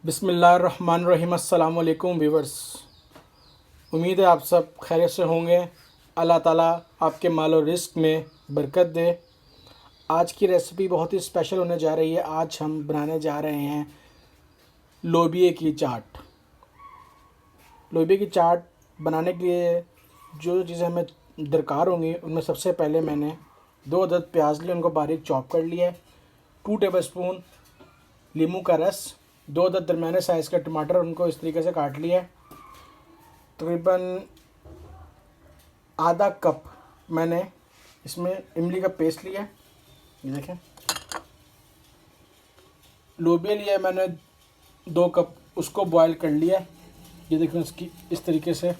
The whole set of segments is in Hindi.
बिस्मिल्लाहिर्रहमानिर्रहीम। अस्सलाम वालेकुम व्यूवर्स, उम्मीद है आप सब खैरियत से होंगे। अल्लाह ताला आपके माल और रिस्क में बरकत दे। आज की रेसिपी बहुत ही स्पेशल होने जा रही है। आज हम बनाने जा रहे हैं लोबिया की चाट। लोबिया की चाट बनाने के लिए जो चीज़ें हमें दरकार होंगी उनमें सबसे पहले मैंने 2 अदद प्याज लिए, उनको बारीक चॉप कर लिया है। 2 टेबलस्पून नींबू का रस, 2 अदद दरमियाने साइज़ का टमाटर, उनको इस तरीके से काट लिया है। तकरीबन आधा कप मैंने इसमें इमली का पेस्ट लिया है। ये देखें, लोबिया लिया है मैंने 2 कप, उसको बॉयल कर लिया है। ये देखें, उसकी इस तरीके से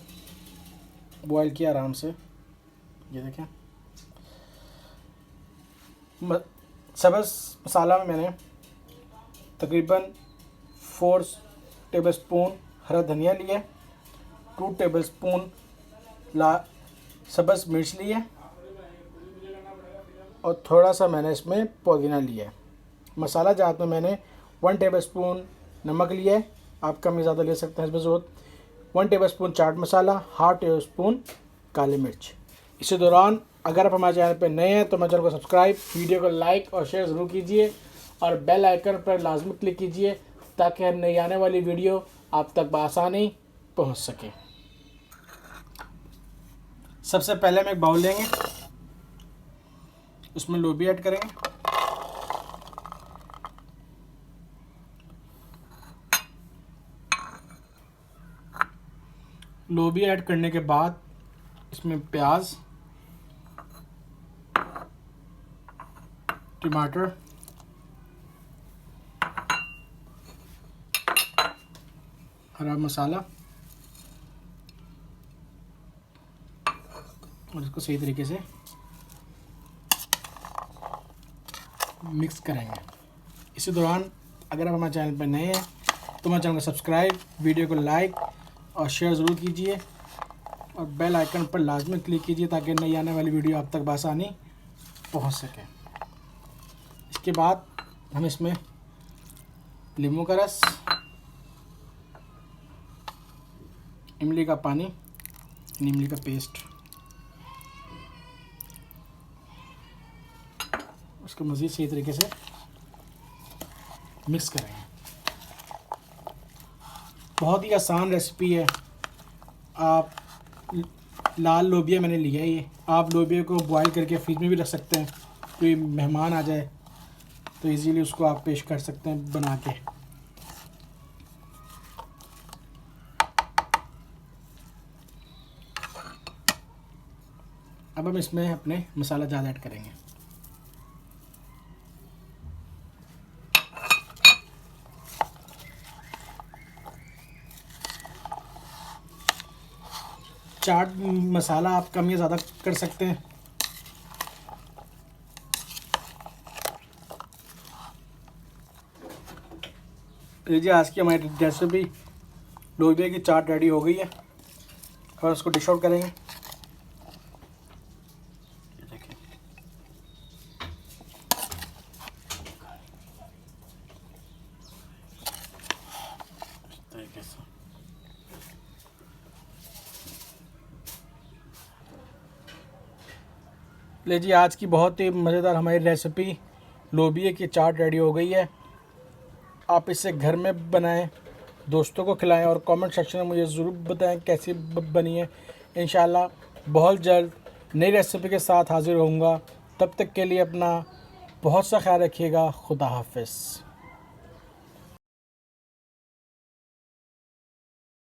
बॉयल किया आराम से। ये देखें, सब्ज़ मसाला में मैंने तकरीबन 4 टेबलस्पून हरा धनिया लिया, 2 टेबलस्पून सब्ज़ मिर्च लिया और थोड़ा सा मैंने इसमें पुदीना लिया है। मसाला जात में मैंने 1 टेबलस्पून नमक लिया है, आप कम या ज़्यादा ले सकते हैं इसमें ज़रूरत। 1 टेबलस्पून चाट मसाला, ½ टेबलस्पून काली मिर्च। इसी दौरान अगर आप हमारे चैनल पर नए हैं तो हमारे चैनल को सब्सक्राइब, वीडियो को लाइक और शेयर ज़रूर कीजिए और बेल आइकन पर लाजमी क्लिक कीजिए ताकि हर नई आने वाली वीडियो आप तक बआसानी पहुंच सके। सबसे पहले हम एक बाउल लेंगे, उसमें लोबिया ऐड करेंगे। लोबिया ऐड करने के बाद इसमें प्याज, टमाटर, हरा मसाला और इसको सही तरीके से मिक्स करेंगे। इसी दौरान अगर आप हमारे चैनल पर नए हैं तो हमारे चैनल को सब्सक्राइब, वीडियो को लाइक और शेयर ज़रूर कीजिए और बेल आइकन पर लाजमी क्लिक कीजिए ताकि नई आने वाली वीडियो आप तक बआसानी पहुंच सके। इसके बाद हम इसमें नींबू का रस, इमली का पानी, इमली का पेस्ट, उसको मज़ीद सही तरीके से मिक्स करेंगे। बहुत ही आसान रेसिपी है। आप लाल लोबिया मैंने लिया है, ये आप लोबिया को बॉईल करके फ्रिज में भी रख सकते हैं। कोई मेहमान आ जाए तो इजीली उसको आप पेश कर सकते हैं बना के। अब हम इसमें अपने मसाला ज़्यादा ऐड करेंगे। चाट मसाला आप कम या ज़्यादा कर सकते हैं। लीजिए, आज की हमारी रेसिपी लोबिया की चाट रेडी हो गई है और उसको डिश आउट करेंगे। लीजिए, आज की बहुत ही मज़ेदार हमारी रेसिपी लोबिया की चाट रेडी हो गई है। आप इसे घर में बनाएं, दोस्तों को खिलाएं और कमेंट सेक्शन में मुझे ज़रूर बताएं कैसी बनी है। इंशाल्लाह बहुत जल्द नई रेसिपी के साथ हाज़िर होऊंगा। तब तक के लिए अपना बहुत सा ख्याल रखिएगा। खुदा हाफ़िज़।